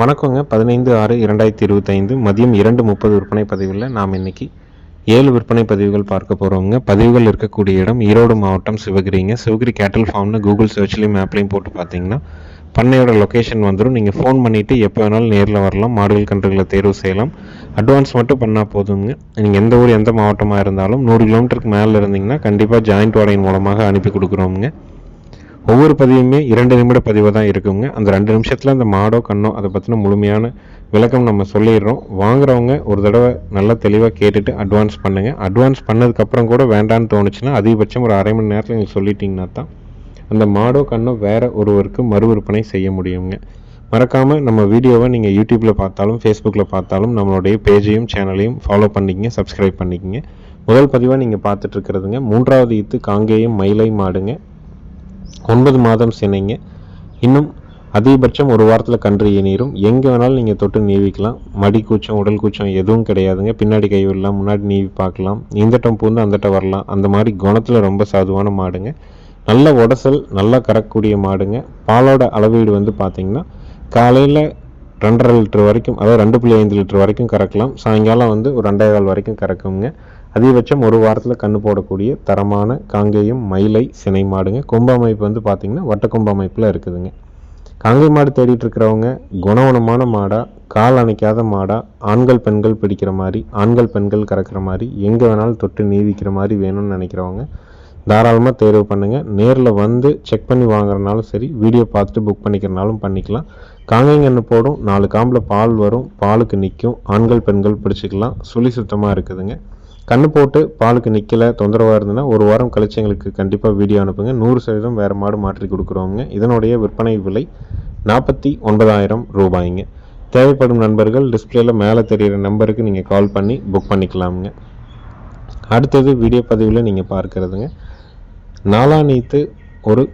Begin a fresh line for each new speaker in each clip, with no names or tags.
வணக்கங்க. 15/6/2025 மதியம் 2:30 விற்பனை பதிவில் நாம் இன்னைக்கு 7 விற்பனை பதிவுகள் பார்க்க போகிறோங்க. பதிவுகள் இருக்கக்கூடிய இடம் ஈரோடு மாவட்டம் சிவகிரிங்க. சிவகிரி கேட்டல் ஃபார்ம்னு கூகுள் சர்ச்லேயும் மேப்லையும் போட்டு பார்த்தீங்கன்னா பண்ணையோட லொக்கேஷன் வந்துடும். நீங்கள் ஃபோன் பண்ணிவிட்டு எப்போ வேணாலும் நேரில் வரலாம். மாடுகள் கன்றுகளை தேர்வு செய்யலாம். அட்வான்ஸ் மட்டும் பண்ணால் போதுங்க. நீங்கள் எந்த ஊர் எந்த மாவட்டமாக இருந்தாலும் 100 கிலோமீட்டருக்கு மேலே இருந்தீங்கன்னா கண்டிப்பாக ஜாயிண்ட் வாடகையின் மூலமாக அனுப்பி கொடுக்குறோங்க. ஒவ்வொரு பதிவுமே 2 நிமிட பதிவு தான் இருக்குங்க. அந்த 2 நிமிஷத்தில் அந்த மாடோ கண்ணோ அதை பற்றின முழுமையான விளக்கம் நம்ம சொல்லிடுறோம். வாங்குறவங்க ஒரு தடவை நல்லா தெளிவாக கேட்டுட்டு அட்வான்ஸ் பண்ணுங்கள். அட்வான்ஸ் பண்ணதுக்கப்புறம் கூட வேண்டான்னு தோணுச்சுன்னா அதிகபட்சம் ஒரு அரை மணி நேரத்தில் நீங்கள் சொல்லிட்டீங்கன்னா தான் அந்த மாடோ கண்ணோ வேறு ஒருவருக்கு மறு விற்பனை செய்ய முடியுங்க. மறக்காமல் நம்ம வீடியோவை நீங்கள் யூடியூப்பில் பார்த்தாலும் ஃபேஸ்புக்கில் பார்த்தாலும் நம்மளுடைய பேஜையும் சேனலையும் ஃபாலோ பண்ணிக்கிங்க, சப்ஸ்கிரைப் பண்ணிக்கிங்க. முதல் பதிவாக நீங்கள் பார்த்துட்ருக்கிறதுங்க 3வது ஈத்து காங்கேயம் மயிலை மாடுங்க. 9 மாதம் சினைங்க. இன்னும் அதிகபட்சம் ஒரு வாரத்தில் கன்று ஈனிரும். எங்கே வேணாலும் நீங்கள் தொட்டு நீவிக்கலாம். மடி கூச்சம் உடல் கூச்சம் எதுவும் கிடையாதுங்க. பின்னாடி கை விடலாம், முன்னாடி நீவி பார்க்கலாம், இந்தட்டம் பூந்து அந்தட்டம் வரலாம். அந்த மாதிரி குணத்தில் ரொம்ப சாதுவான மாடுங்க. நல்ல உடசல், நல்லா கறக்கக்கூடிய மாடுங்க. பாலோட அளவீடு வந்து பார்த்திங்கன்னா காலையில் 2.5 லிட்டர் வரைக்கும், அதாவது 2.5 லிட்டர் வரைக்கும் கறக்கலாம். சாயங்காலம் வந்து ஒரு 2.25 வரைக்கும் கறக்குங்க. அதிகபட்சம் ஒரு வாரத்தில் கன்று போடக்கூடிய தரமான காங்கேயம் மயிலை சினை மாடுங்க. கொம்பு அமைப்பு வந்து பார்த்திங்கன்னா வட்ட கொம்பு அமைப்பில் இருக்குதுங்க. காங்கை மாடு தேடிட்டு இருக்கிறவங்க குணவனமான மாடாக, கால் அணைக்காத மாடாக, ஆண்கள் பெண்கள் பிடிக்கிற மாதிரி, ஆண்கள் பெண்கள் கறக்கிற மாதிரி, எங்கே வேணாலும் தொட்டு நீவிக்கிற மாதிரி வேணும்னு நினைக்கிறவங்க தாராளமாக தேர்வு பண்ணுங்கள். நேரில் வந்து செக் பண்ணி வாங்குறதுனாலும் சரி, வீடியோ பார்த்துட்டு புக் பண்ணிக்கிறனாலும் பண்ணிக்கலாம். காங்கைங்கன்று போடும், 4 காம்பில் பால் வரும், பாலுக்கு நிற்கும், ஆண்கள் பெண்கள் பிடிச்சிக்கலாம். சுழி சுத்தமாக இருக்குதுங்க. கண்ணு போட்டு பாலுக்கு நிற்கலை, தொந்தரவாக இருந்ததுன்னா ஒரு வாரம் கழிச்சு எங்களுக்கு கண்டிப்பாக வீடியோ அனுப்புங்க. 100% வேறு மாடு மாற்றி கொடுக்குறோங்க. இதனுடைய விற்பனை விலை 49,000 ரூபாய்ங்க. தேவைப்படும் நண்பர்கள் டிஸ்பிளேல மேலே தெரிகிற நம்பருக்கு நீங்கள் கால் பண்ணி புக் பண்ணிக்கலாமுங்க. அடுத்தது வீடியோ பதிவில் நீங்கள் பார்க்குறதுங்க 4ஆம் நீத்து ஒரு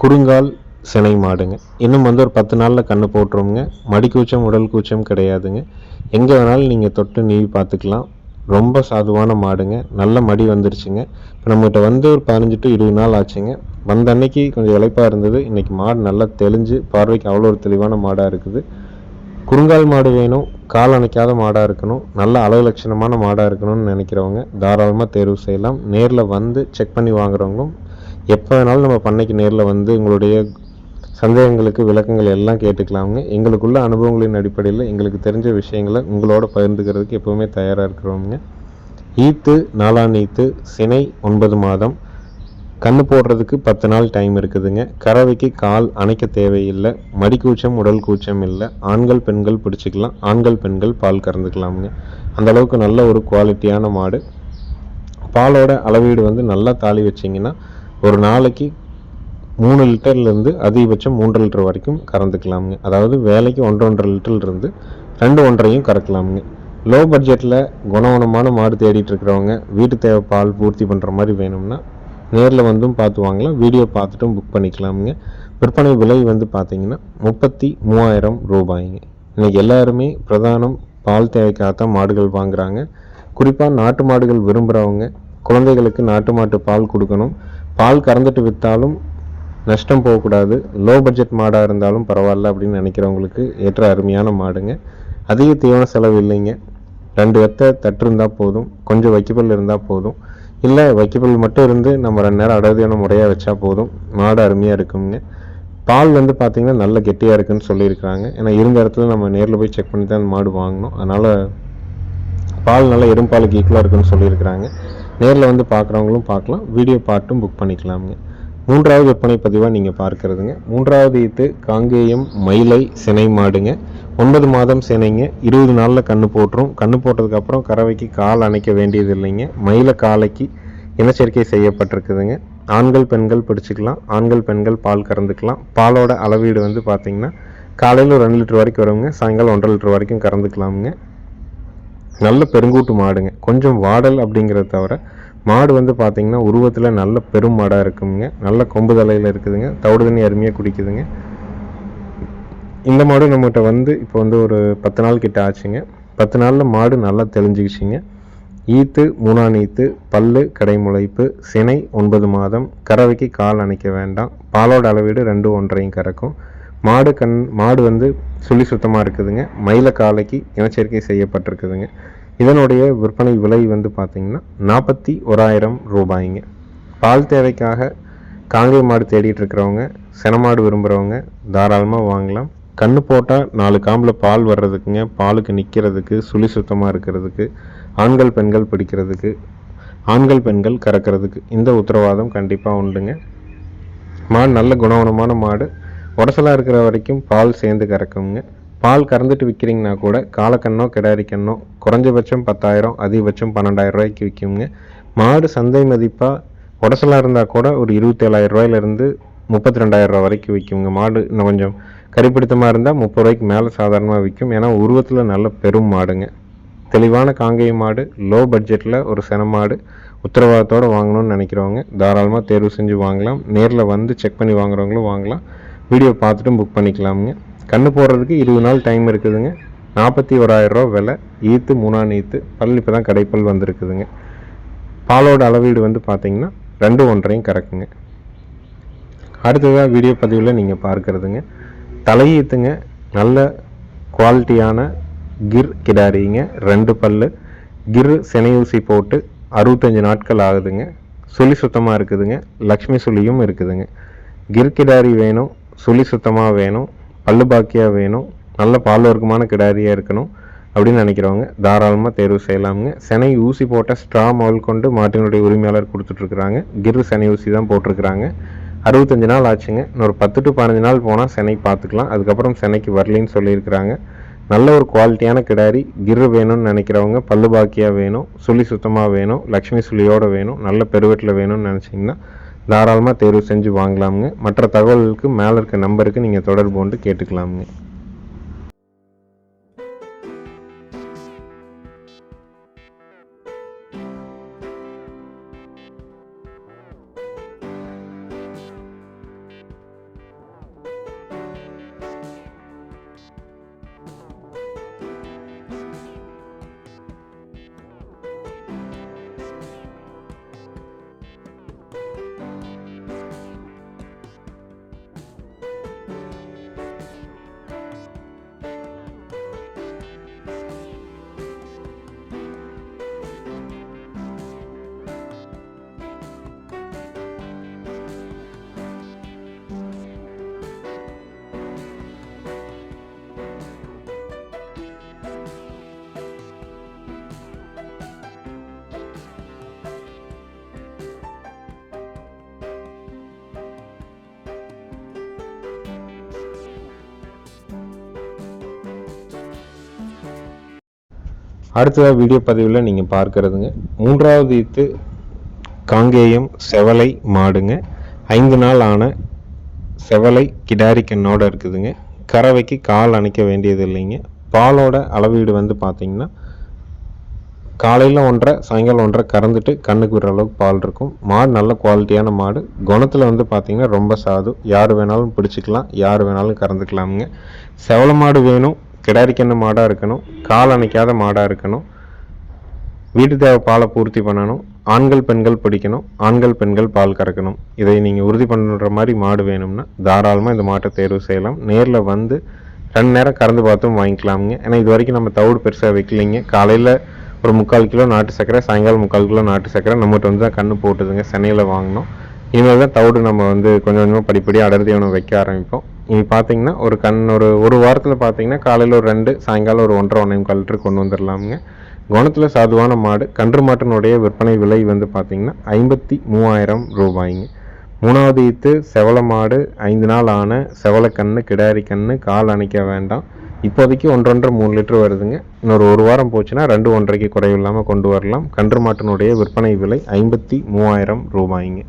குறுங்கால் சினை மாடுங்க. இன்னும் வந்து ஒரு 10 நாளில் கண்ணு போட்டுருவோங்க. மடி கூச்சம் உடல் கூச்சம் கிடையாதுங்க. எங்கே வேணாலும் நீங்கள் தொட்டு நீவி பார்த்துக்கலாம். ரொம்ப சாதுவான மாடுங்க. நல்ல மடி வந்துருச்சுங்க. இப்போ நம்மகிட்ட வந்து ஒரு 15 to 20 நாள் ஆச்சுங்க. வந்த அன்னைக்கு கொஞ்சம் இளைப்பாக இருந்தது. இன்றைக்கி மாடு நல்லா தெளிஞ்சு பார்வைக்கு அவ்வளோ ஒரு தெளிவான மாடாக இருக்குது. குறுங்கால் மாடு வேணும், கால் அணைக்காத மாடாக இருக்கணும், நல்ல அழகு லட்சணமான மாடாக இருக்கணும்னு நினைக்கிறவங்க தாராளமாக தேர்வு செய்யலாம். நேரில் வந்து செக் பண்ணி வாங்குறவங்களும் எப்போ வேணாலும் நம்ம பண்ணைக்கு நேரில் வந்து உங்களுடைய சந்தேகங்களுக்கு விளக்கங்கள் எல்லாம் கேட்டுக்கலாமுங்க. எங்களுக்குள்ள அனுபவங்களின் அடிப்படையில் எங்களுக்கு தெரிஞ்ச விஷயங்களை உங்களோட பகிர்ந்துக்கிறதுக்கு எப்போவுமே தயாராக இருக்கிறோமுங்க. ஈத்து 4ஆம் ஈத்து சினை 9 மாதம், கண்ணு போடுறதுக்கு 10 நாள் டைம் இருக்குதுங்க. கறவைக்கு கால் அணைக்க தேவையில்லை, மடி கூச்சம் உடல் கூச்சம் இல்லை, ஆண்கள் பெண்கள் பிடிச்சிக்கலாம், ஆண்கள் பெண்கள் பால் கறந்துக்கலாமுங்க. அந்தளவுக்கு நல்ல ஒரு குவாலிட்டியான மாடு. பாலோட அளவீடு வந்து நல்லா தாளி வச்சிங்கன்னா ஒரு நாளைக்கு 3 லிட்டர்லேருந்து அதிகபட்சம் 3 லிட்டர் வரைக்கும் கறந்துக்கலாமுங்க. அதாவது வேலைக்கு 1.5 லிட்டர்லேருந்து 2.5 கறக்கலாமுங்க. லோ பட்ஜெட்டில் குணவனமான மாடு தேடிட்டு இருக்கிறவங்க வீட்டு தேவை பால் பூர்த்தி பண்ணுற மாதிரி வேணும்னா நேரில் வந்தும் பார்த்து வாங்கலாம், வீடியோ பார்த்துட்டும் புக் பண்ணிக்கலாமுங்க. விற்பனை விலை வந்து பார்த்திங்கன்னா 33,000 ரூபாய்ங்க. இன்றைக்கி எல்லாருமே பிரதானம் பால் தேவைக்காகத்தான் மாடுகள் வாங்குகிறாங்க. குறிப்பாக நாட்டு மாடுகள் விரும்புகிறவங்க குழந்தைகளுக்கு நாட்டு மாட்டு பால் கொடுக்கணும். பால் கறந்துட்டு விற்றாலும் நஷ்டம் போகக்கூடாது, லோ பட்ஜெட் மாடாக இருந்தாலும் பரவாயில்ல அப்படின்னு நினைக்கிறவங்களுக்கு ஏற்ற அருமையான மாடுங்க. அதிக தீவன செலவு இல்லைங்க. 2 வெத்தை தட்டு இருந்தால் போதும், கொஞ்சம் வைக்கபல் இருந்தால் போதும், இல்லை வைக்கபல் மட்டும் இருந்து நம்ம 2 நேரம் அடர்த்தியான முறையாக வச்சா போதும், மாடு அருமையாக இருக்குங்க. பால் வந்து பார்த்திங்கன்னா நல்ல கெட்டியாக இருக்குதுன்னு சொல்லியிருக்கிறாங்க. ஏன்னா இருந்த இடத்துல நம்ம நேரில் போய் செக் பண்ணி தான் அந்த மாடு வாங்கணும். அதனால் பால் நல்லா எறும்பாலுக்கு ஈக்குவலாக இருக்குன்னு சொல்லியிருக்கிறாங்க. நேரில் வந்து பார்க்குறவங்களும் பார்க்கலாம், வீடியோ பார்ட்டும் புக் பண்ணிக்கலாமுங்க. 3வது விற்பனை பதிவாக நீங்கள் பார்க்குறதுங்க 3வது ஈத்து காங்கேயம் மயிலை சினை மாடுங்க. 9 மாதம் சினைங்க. 20 நாளில் கண்ணு போட்டுரும். கண்ணு போட்டதுக்கப்புறம் கறவைக்கு கால் அணைக்க வேண்டியது இல்லைங்க. மயில காலைக்கு இனச்சேர்க்கை செய்யப்பட்டிருக்குதுங்க. ஆண்கள் பெண்கள் பிடிச்சிக்கலாம், ஆண்கள் பெண்கள் பால் கறந்துக்கலாம். பாலோட அளவீடு வந்து பார்த்திங்கன்னா காலையில் 2 லிட்டர் வரைக்கும் வருங்க, சாயங்காலம் 1.5 லிட்டர் வரைக்கும் கறந்துக்கலாமுங்க. நல்ல பெருங்கூட்டு மாடுங்க. கொஞ்சம் வாடல் அப்படிங்கிறத தவிர மாடு வந்து பார்த்திங்கன்னா உருவத்தில் நல்ல பெரும் மாடாக இருக்குங்க. நல்ல கொம்பு தலையில் இருக்குதுங்க. தவிடு தண்ணி அருமையாக குடிக்குதுங்க. இந்த மாடு நம்மகிட்ட வந்து இப்போ வந்து ஒரு 10 நாள் கிட்ட ஆச்சுங்க. 10 நாளில் மாடு நல்லா தெளிஞ்சிக்கிச்சிங்க. ஈத்து 3ஆம் ஈத்து, பல்லு கடைமுளைப்பு, சினை 9 மாதம், கறவைக்கு கால் அணைக்க வேண்டாம். பாலோட அளவீடு 2 1/2 கறக்கும். மாடு வந்து சுழி சுத்தமாக இருக்குதுங்க. மயில காலைக்கு இனச்சேர்க்கை செய்யப்பட்டிருக்குதுங்க. இதனுடைய விற்பனை விலை வந்து பார்த்திங்கன்னா 41,000 ரூபாய்ங்க. பால் தேவைக்காக காங்கை மாடு தேடிட்டு இருக்கிறவங்க, செனமாடு விரும்புகிறவங்க தாராளமாக வாங்கலாம். கன்று போட்டால் 4 காம்பில் பால் வர்றதுக்குங்க, பாலுக்கு நிற்கிறதுக்கு, சுழி சுத்தமாக இருக்கிறதுக்கு, ஆண்கள் பெண்கள் பிடிக்கிறதுக்கு, ஆண்கள் பெண்கள் கறக்கிறதுக்கு இந்த உத்தரவாதம் கண்டிப்பாக உண்டுங்க. மாடு நல்ல குணவனமான மாடு. உடசலாக இருக்கிற வரைக்கும் பால் சேர்ந்து கறக்குங்க. பால் கறந்துட்டு விற்கிறீங்கன்னா கூட காலக்கண்ணோ கிடாரி கண்ணோ குறைஞ்சபட்சம் 10,000, அதிகபட்சம் 12,000 ரூபாய்க்கு விற்குங்க. மாடு சந்தை மதிப்பாக உடசலாக இருந்தால் கூட ஒரு 27,000 ரூபாயிலிருந்து 32,000 ரூபா வரைக்கும் விற்குங்க. மாடு இன்னும் கொஞ்சம் கறிப்பிடித்தமாக இருந்தால் 30 ரூபாய்க்கு மேலே சாதாரணமாக விற்கும். ஏன்னா உருவத்தில் நல்ல பெரும் மாடுங்க. தெளிவான காங்கேய மாடு, லோ பட்ஜெட்டில் ஒரு செனமாடு உத்தரவாதத்தோடு வாங்கணும்னு நினைக்கிறவங்க தாராளமாக தேர்வு செஞ்சு வாங்கலாம். நேரில் வந்து செக் பண்ணி வாங்குறவங்களும் வாங்கலாம். வீடியோ பார்த்துட்டும் புக் பண்ணிக்கலாமுங்க. கன்று போடுறதுக்கு 20 நாள் டைம் இருக்குதுங்க. 41,000 ரூபா விலை. ஈத்து 3ஆம் ஈத்து. பல் இப்போ தான் கடைப்பல் வந்திருக்குதுங்க. பாலோட அளவீடு வந்து பார்த்திங்கன்னா 2 1/2 கறக்குங்க. அடுத்ததாக வீடியோ பதிவில் நீங்கள் பார்க்குறதுங்க தலையீத்துங்க. நல்ல குவாலிட்டியான கிர் கிடாரிங்க. 2 பல் கிர் செனையூசி போட்டு 65 நாட்கள் ஆகுதுங்க. சுழி சுத்தமாக இருக்குதுங்க. லக்ஷ்மி சுழியும் இருக்குதுங்க. கிர் கிடாரி வேணும், சுழி சுத்தமாக வேணும், பல்லு பாக்கியாக வேணும், நல்ல பால் வர்க்கமான கிடாரியாக இருக்கணும் அப்படின்னு நினைக்கிறவங்க தாராளமாக தேர்வு செய்யலாமுங்க. செனை ஊசி போட்ட ஸ்ட்ரா முதல் கொண்டு மாட்டினுடைய உரிமையாளர் கொடுத்துட்ருக்குறாங்க. கிர் செனை ஊசி தான் போட்டிருக்கிறாங்க. 65 நாள் ஆச்சுங்க. இன்னொரு 10 to 15 நாள் போனால் செனை பார்த்துக்கலாம். அதுக்கப்புறம் செனைக்கு வரலின்னு சொல்லியிருக்கிறாங்க. நல்ல ஒரு குவாலிட்டியான கிடாரி கிர் வேணும்னு நினைக்கிறவங்க, பல்லு பாக்கியாக வேணும், சுழி சுத்தமாக வேணும், லக்ஷ்மி சுழியோடு வேணும், நல்ல பெருவெட்டில் வேணும்னு நினச்சிங்கன்னா தாராளமாக தேர்வு செஞ்சு வாங்கலாமுங்க. மற்ற தகவல்களுக்கு மேலே இருக்க நம்பருக்கு நீங்கள் தொடர்பு கொண்டு கேட்டுக்கலாமுங்க. அடுத்ததாக வீடியோ பதிவில் நீங்கள் பார்க்குறதுங்க 3வது ஈத்து காங்கேயம் செவலை மாடுங்க. 5 நாள் ஆன செவலை கிடாரி கண்ணோட இருக்குதுங்க. கறவைக்கு கால் அணைக்க வேண்டியது இல்லைங்க. பாலோட அளவீடு வந்து பார்த்திங்கன்னா காலையில் 1.5 சாயங்காலம் 1.5 கறந்துட்டு கண்ணுக்கு விடுற அளவுக்கு பால் இருக்கும். மாடு நல்ல குவாலிட்டியான மாடு. குணத்தில் வந்து பார்த்திங்கன்னா ரொம்ப சாது. யார் வேணாலும் பிடிச்சிக்கலாம், யார் வேணாலும் கறந்துக்கலாமுங்க. செவலை மாடு வேணும், கிடாரிக்கண்ணு மாடாக இருக்கணும், கால் அணைக்காத மாடாக இருக்கணும், வீட்டு தேவை பாலை பூர்த்தி பண்ணணும், ஆண்கள் பெண்கள் பிடிக்கணும், ஆண்கள் பெண்கள் பால் கறக்கணும். இதை நீங்கள் உறுதி பண்ணுற மாதிரி மாடு வேணும்னா தாராளமாக இந்த மாட்டை தேர்வு செய்யலாம். நேரில் வந்து 2 நேரம் கறந்து பார்த்தும் வாங்கிக்கலாமுங்க. ஏன்னா இது வரைக்கும் நம்ம தவிடு பெருசாக வைக்கலைங்க. காலையில் ஒரு 3/4 கிலோ நாட்டு சக்கரை, சாயங்காலம் 3/4 கிலோ நாட்டு சக்கரை நம்மகிட்ட வந்து தான் கன்று போட்டுதுங்க. சென்னையில் வாங்கினோம். இனிமேல் தான் தவிடு நம்ம வந்து கொஞ்சம் கொஞ்சமாக படிப்படியாக அடர்த்தியான வைக்க ஆரம்பிப்போம். இனி பார்த்தீங்கன்னா ஒரு வாரத்தில் பார்த்தீங்கன்னா காலையில் ஒரு 2, சாயங்காலம் ஒரு 1.5 1.25 லிட்டர் கொண்டு வந்துடலாமுங்க. குணத்தில் சாதுவான மாடு. கன்று மாட்டினுடைய விற்பனை விலை வந்து பார்த்திங்கன்னா 53,000 ரூபாய்ங்க. 3வது ஈத்து செவலை மாடு, 5 நாள் ஆன செவலை கன்று, கிடாரி கன்று, கால் அணைக்க வேண்டாம். இப்போதைக்கு 1.5 3 லிட்டர் வருதுங்க. இன்னொரு 1 வாரம் போச்சுன்னா 2 1.5 குறைவில்லாமல் கொண்டு வரலாம். கன்று மாட்டினுடைய விற்பனை விலை 53,000 ரூபாய்ங்க.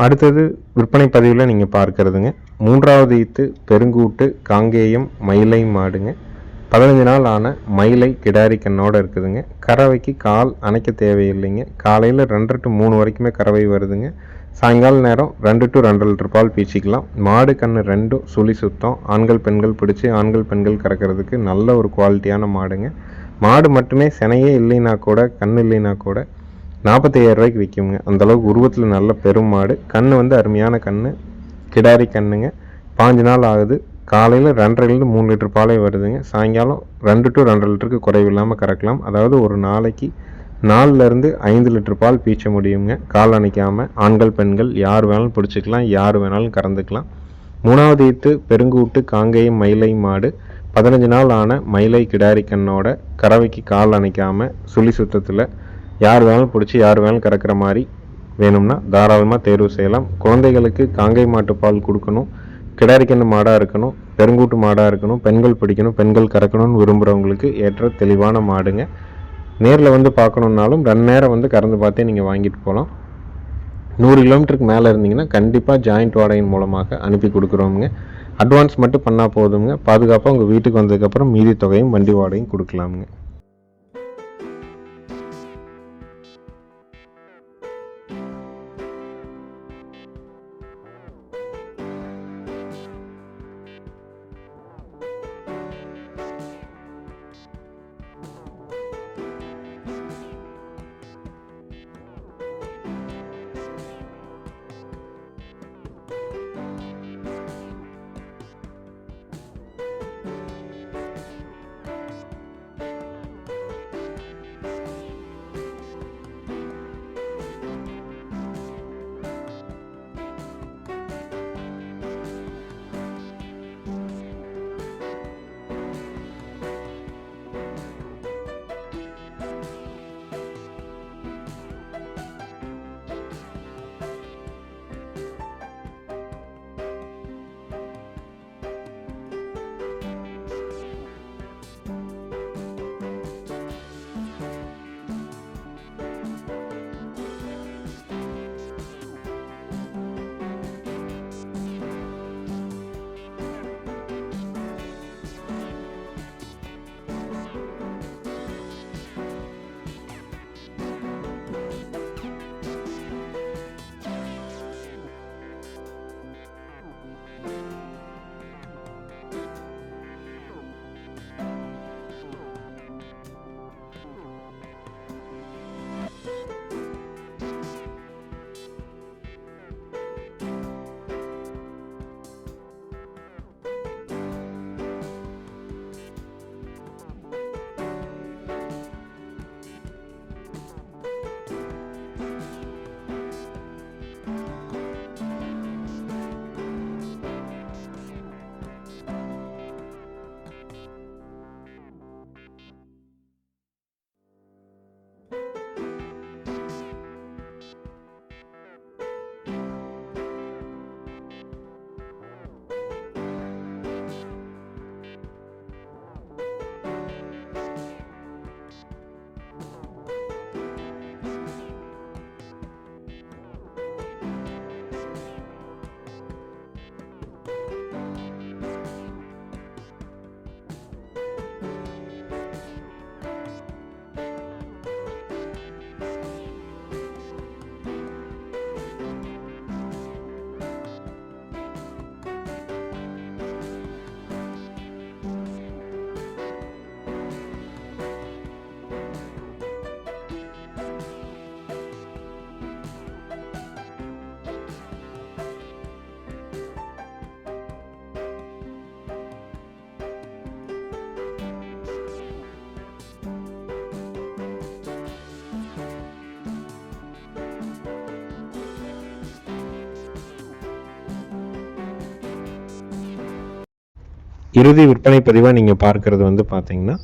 அடுத்தது விற்பனை பதிவில் நீங்கள் பார்க்கறதுங்க 3வது ஈத்து பெருங்கூட்டு காங்கேயம் மயிலை மாடுங்க. 15 நாள் ஆன மயிலை கிடாரி கண்ணோடு இருக்குதுங்க. கறவைக்கு கால் அணைக்க தேவையில்லைங்க. காலையில் 2 to 3 வரைக்குமே கறவை வருதுங்க. சாயங்கால நேரம் 2 to 2.5 லிட்டர் பால் பீச்சிக்கலாம். மாடு கன்று 2 சுழி சுத்தம். ஆண்கள் பெண்கள் பிடிச்சி ஆண்கள் பெண்கள் கறக்கிறதுக்கு நல்ல ஒரு குவாலிட்டியான மாடுங்க. மாடு மட்டுமே சினையே இல்லைன்னா கூட கண் இல்லைன்னா கூட 45,000 ரூபாய்க்கு விற்குங்க. அந்தளவுக்கு உருவத்தில் நல்ல பெரும் மாடு. கண் அருமையான கண், கிடாரி கண்ணுங்க. 5 நாள் ஆகுது. காலையில் 2.5 to 3 லிட்டர் பாலே வருதுங்க. சாயங்காலம் 2 to 2.5 லிட்டருக்கு குறைவில்லாமல் கறக்கலாம். அதாவது ஒரு நாளைக்கு 4லேருந்து 5 லிட்டர் பால் பீச்ச முடியுங்க. கால் அணைக்காமல் ஆண்கள் பெண்கள் யார் வேணாலும் பிடிச்சிக்கலாம், யார் வேணாலும் கறந்துக்கலாம். 3வது ஈத்து பெருங்கூட்டு காங்கேயம் மயிலை மாடு 15 நாள் ஆன மயிலை கிடாரி கண்ணோட கறவைக்கு கால் அணைக்காமல் சுழி சுத்தத்தில் யார் வேணாலும் பிடிச்சி யார் வேணாலும் கறக்கிற மாதிரி வேணும்னா தாராளமாக தேர்வு செய்யலாம். குழந்தைகளுக்கு காங்கை மாட்டு பால் கொடுக்கணும், கிடாரிக்கண்ணு மாடாக இருக்கணும், பெருங்கூட்டு மாடாக இருக்கணும், பெண்கள் பிடிக்கணும், பெண்கள் கறக்கணும்னு விரும்புகிறவங்களுக்கு ஏற்ற தெளிவான மாடுங்க. நேரில் வந்து பார்க்கணுன்னாலும் 2 நேரம் கறந்து பார்த்தே நீங்கள் வாங்கிட்டு போகலாம். 100 கிலோமீட்டருக்கு மேலே இருந்தீங்கன்னா கண்டிப்பாக ஜாயிண்ட் வாடகையின் மூலமாக அனுப்பி கொடுக்குறோமுங்க. அட்வான்ஸ் மட்டும் பண்ணால் போதுங்க. பாதுகாப்பாக உங்கள் வீட்டுக்கு வந்ததுக்கப்புறம் மீதி தொகையும் வண்டி வாடகையும் கொடுக்கலாமுங்க. இறுதி விற்பனை பதிவாக நீங்கள் பார்க்குறது பார்த்தீங்கன்னா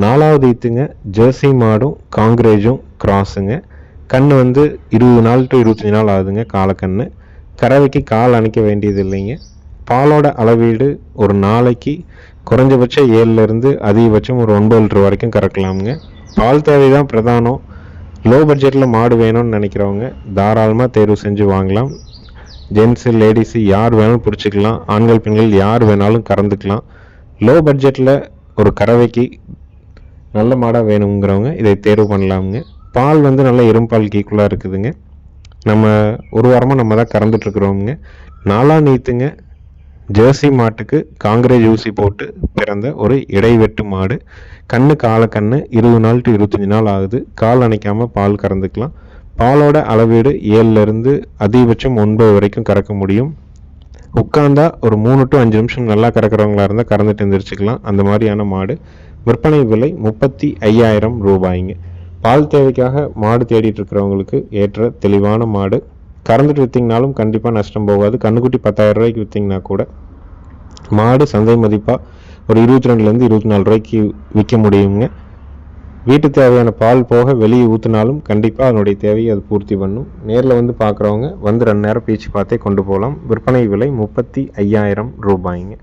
4வது ஈத்துங்க ஜெர்சி மாடும் காங்கிரேஜும் கிராஸுங்க. கண் 20 நாள் டு 25 நாள் ஆகுதுங்க காலக்கண்ணு. கறவைக்கு கால் அணைக்க வேண்டியது இல்லைங்க. பாலோட அளவீடு ஒரு நாளைக்கு குறைஞ்சபட்சம் 7லேருந்து அதிகபட்சம் ஒரு 9 லிட்டர் வரைக்கும் கறக்கலாமுங்க. பால் தேவை தான் பிரதானம். லோ பட்ஜெட்டில் மாடு வேணும்னு நினைக்கிறவங்க தாராளமாக தேர்வு செஞ்சு வாங்கலாம். ஜென்ஸு லேடிஸு யார் வேணாலும் பிடிச்சிக்கலாம். ஆண்கள் பெண்கள் யார் வேணாலும் கறந்துக்கலாம். லோ பட்ஜெட்டில் ஒரு கறவைக்கு நல்ல மாடாக வேணுங்கிறவங்க இதை தேர்வு பண்ணலாமுங்க. பால் வந்து நல்ல எரும்பால் ஈக்குவலாக இருக்குதுங்க. நம்ம ஒரு வாரமாக நம்ம தான் கறந்துட்டுருக்குறோமுங்க. 4ஆம் நீத்துங்க. ஜெர்சி மாட்டுக்கு காங்கிரேஜ் ஊசி போட்டு பிறந்த ஒரு இடைவெட்டு மாடு. கண்ணு கண்ணு 20 நாள் டு 25 நாள் ஆகுது. கால் அணைக்காமல் பால் கறந்துக்கலாம். பாலோட அளவீடு 7லேருந்து அதிகபட்சம் 9 வரைக்கும் கறக்க முடியும். உட்காந்தா ஒரு 3 டு 5 நிமிஷம் நல்லா கறக்கிறவங்களா இருந்தால் கறந்துட்டு எந்திரிச்சிக்கலாம். அந்த மாதிரியான மாடு. விற்பனை விலை 35,000 ரூபாய்ங்க. பால் தேவைக்காக மாடு தேடிட்டு இருக்கிறவங்களுக்கு ஏற்ற தெளிவான மாடு. கறந்துட்டு விற்றிங்கனாலும் கண்டிப்பாக நஷ்டம் போகாது. கண்ணுக்குட்டி 10,000 ரூபாய்க்கு விற்றிங்கன்னா கூட மாடு சந்தை மதிப்பாக ஒரு 22லேருந்து 24 ரூபாய்க்கு விற்க முடியுங்க. வீட்டு தேவையான பால் போக வெளியே ஊற்றினாலும் கண்டிப்பாக அதனுடைய தேவையை அது பூர்த்தி பண்ணும். நேரில் வந்து பார்க்குறவங்க வந்து 2 நேரம் பீச்சு பார்த்தே கொண்டு போகலாம். விற்பனை விலை 35,000 ரூபாய்ங்க.